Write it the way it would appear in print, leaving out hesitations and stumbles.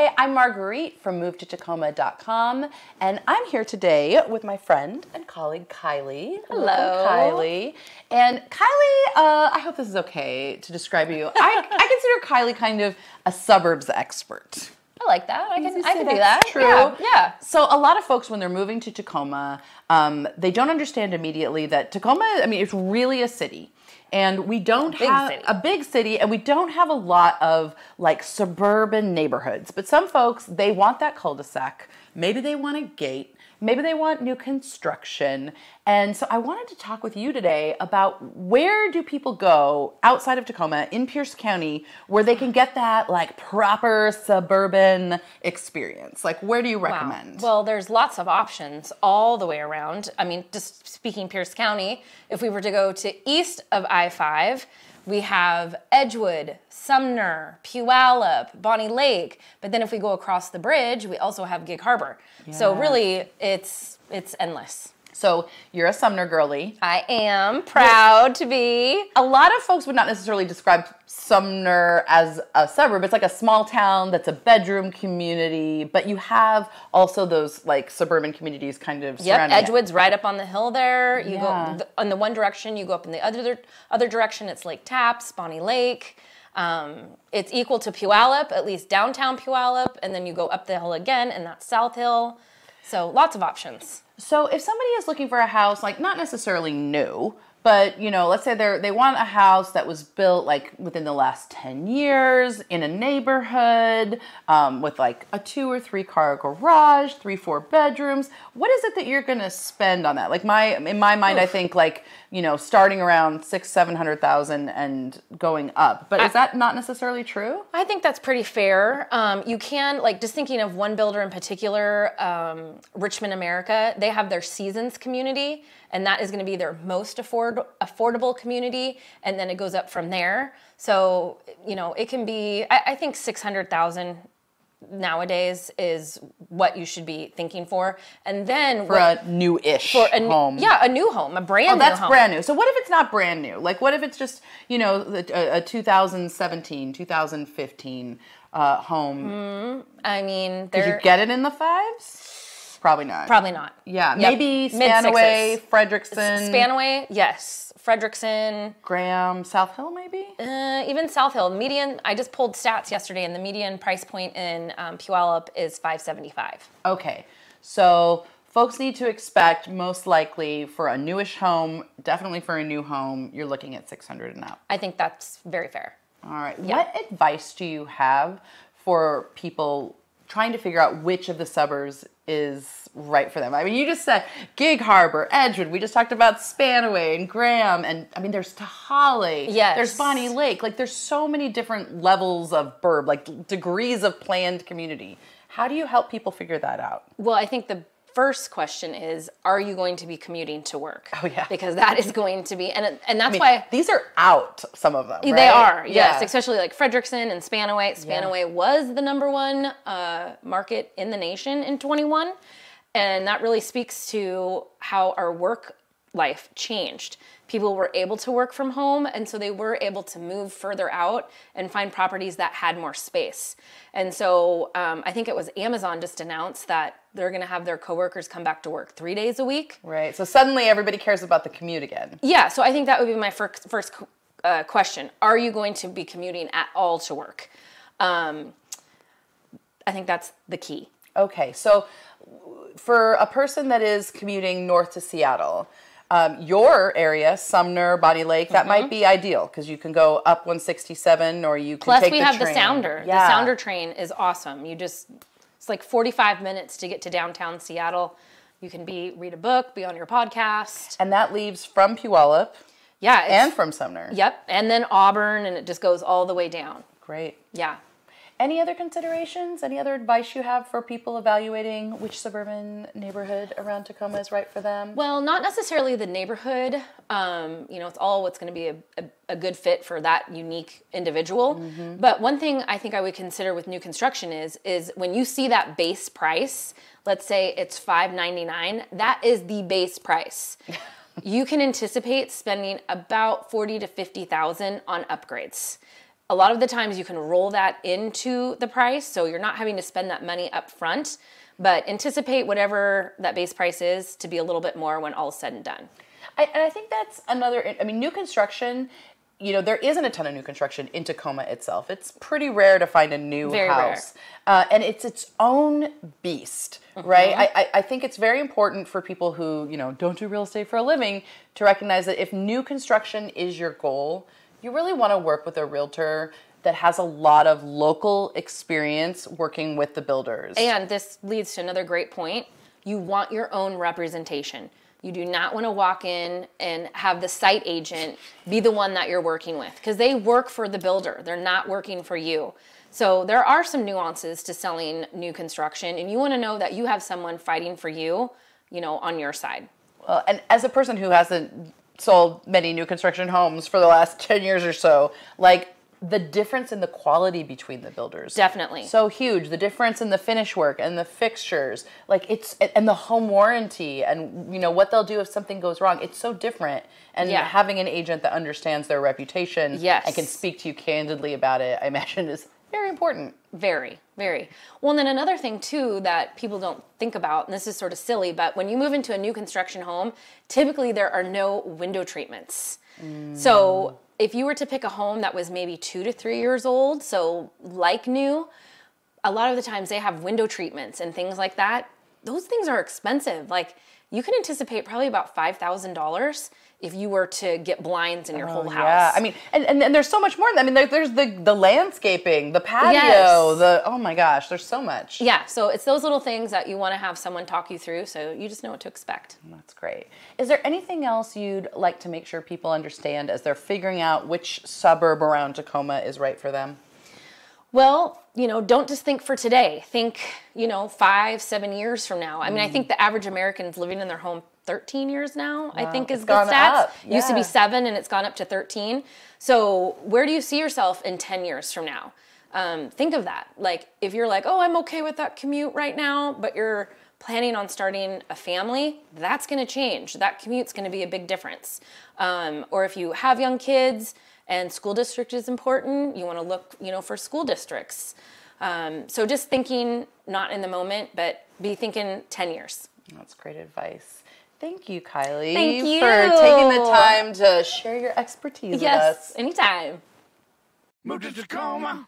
Hi, I'm Marguerite from MoveToTacoma.com, and I'm here today with my friend and colleague, Kylee. Hello. Welcome, Kylee. And Kylee, I hope this is okay to describe you. I consider Kylee kind of a suburbs expert. I like that. I can do That's that. True. Yeah. So a lot of folks, when they're moving to Tacoma, they don't understand immediately that Tacoma, it's really a city. And we don't have a big city, and we don't have a lot of like suburban neighborhoods. But some folks, they want that cul-de-sac. Maybe they want a gate. Maybe they want new construction. And so I wanted to talk with you today about where do people go outside of Tacoma in Pierce County where they can get that like proper suburban experience? Like, where do you recommend? Wow. Well, there's lots of options all the way around. I mean, just speaking Pierce County, if we were to go to east of I-5, we have Edgewood, Sumner, Puyallup, Bonnie Lake. But then if we go across the bridge, we also have Gig Harbor. Yeah. So really, it's endless. So you're a Sumner girly. I am proud to be. A lot of folks would not necessarily describe Sumner as a suburb. It's like a small town that's a bedroom community, but you have also those like suburban communities kind of surrounding Edgewood's right up on the hill there. You go in the one direction, you go up in the other direction. It's Lake Tapps, Bonnie Lake. It's equal to Puyallup, at least downtown Puyallup, and then you go up the hill again, and that's South Hill. So lots of options. So if somebody is looking for a house, like not necessarily new, but let's say they want a house that was built like within the last 10 years in a neighborhood with like a 2 or 3 car garage, 3-4 bedrooms. What is it that you're gonna spend on that? Like in my mind, I think like starting around $600,000-700,000 and going up. But is that not necessarily true? I think that's pretty fair. You can just thinking of one builder in particular, Richmond America. They have their Seasons community, and that is going to be their most affordable community, and then it goes up from there. So it can be. I think $600,000 nowadays is what you should be thinking for, and then for a new-ish home. Yeah, a new home, a brand new home. That's brand new. So what if it's not brand new? Like what if it's just a 2017, 2015 home? I mean, could you get it in the 5s? Probably not. Probably not. Yeah, maybe Spanaway, Frederickson. Spanaway, yes. Frederickson. Graham, South Hill, maybe? Even South Hill. Median, I just pulled stats yesterday, and the median price point in Puyallup is $575. Okay, so folks need to expect, most likely, for a newish home, definitely for a new home, you're looking at $600 and up. I think that's very fair. All right. Yeah. What advice do you have for people trying to figure out which of the suburbs is right for them? I mean, you just said Gig Harbor, Edgewood. We just talked about Spanaway and Graham. And I mean, there's Tahali. Yes. There's Bonnie Lake. Like, there's so many different levels of burb, like degrees of planned community. How do you help people figure that out? Well, I think the first question is, are you going to be commuting to work? Oh, yeah. Because that is going to be, and that's why. These are out, some of them, right? They are, yes. Especially like Frederickson and Spanaway. Spanaway was the #1 market in the nation in 21. And that really speaks to how our work life changed. People were able to work from home, and so they were able to move further out and find properties that had more space. And so I think it was Amazon just announced that they're going to have their coworkers come back to work 3 days a week. Right. So suddenly everybody cares about the commute again. Yeah. So I think that would be my first question. Are you going to be commuting at all to work? I think that's the key. Okay. So for a person that is commuting north to Seattle, your area, Sumner, Bonnie Lake, that might be ideal because you can go up 167 or you can Plus take the train. Plus we have the Sounder. Yeah. The Sounder train is awesome. It's like 45 minutes to get to downtown Seattle. You can read a book, be on your podcast. And that leaves from Puyallup. Yeah. And from Sumner. Yep. And then Auburn, and it just goes all the way down. Great. Yeah. Any other considerations? Any other advice you have for people evaluating which suburban neighborhood around Tacoma is right for them? Well, not necessarily the neighborhood. It's all what's going to be a good fit for that unique individual. Mm-hmm. But one thing I think I would consider with new construction is when you see that base price, let's say it's $599, that is the base price. You can anticipate spending about $40,000 to $50,000 on upgrades. A lot of the times you can roll that into the price, so you're not having to spend that money up front, but anticipate whatever that base price is to be a little bit more when all is said and done. I think that's another, I mean, new construction, you know, there isn't a ton of new construction in Tacoma itself. It's pretty rare to find a new house. And it's its own beast, right? I think it's very important for people who, you know, don't do real estate for a living to recognize that if new construction is your goal, you really want to work with a realtor that has a lot of local experience working with the builders. And this leads to another great point. You want your own representation. You do not want to walk in and have the site agent be the one that you're working with, because they work for the builder. They're not working for you. So there are some nuances to selling new construction, and you want to know that you have someone fighting for you, you know, on your side. Well, and as a person who hasn't sold many new construction homes for the last 10 years or so, like, the difference in the quality between the builders. Definitely. So huge. The difference in the finish work and the fixtures, like and the home warranty and, you know, what they'll do if something goes wrong. It's so different. And having an agent that understands their reputation and can speak to you candidly about it, I imagine, is very important. Very, very. Well, and then another thing too that people don't think about, and this is sort of silly, but when you move into a new construction home, typically there are no window treatments. So if you were to pick a home that was maybe 2 to 3 years old, so like new, a lot of the times they have window treatments and things like that. Those things are expensive. Like, you can anticipate probably about $5,000 if you were to get blinds in your whole house. Yeah, I mean, and there's so much more. I mean, there's the landscaping, the patio, oh my gosh, there's so much. Yeah, so it's those little things that you want to have someone talk you through, so you just know what to expect. That's great. Is there anything else you'd like to make sure people understand as they're figuring out which suburb around Tacoma is right for them? Well, you know, don't just think for today. Think, you know, 5, 7 years from now. I mean, I think the average American's living in their home 13 years now, I think is the stats. Used to be 7 and it's gone up to 13. So where do you see yourself in 10 years from now? Think of that. Like, if you're like, oh, I'm okay with that commute right now, but you're planning on starting a family, that's going to change. That commute's going to be a big difference. Or if you have young kids and school district is important, you want to look, you know, for school districts. So just thinking not in the moment, but be thinking 10 years. That's great advice. Thank you, Kylee, Thank you for taking the time to share your expertise with us. Yes, anytime. Move to Tacoma.com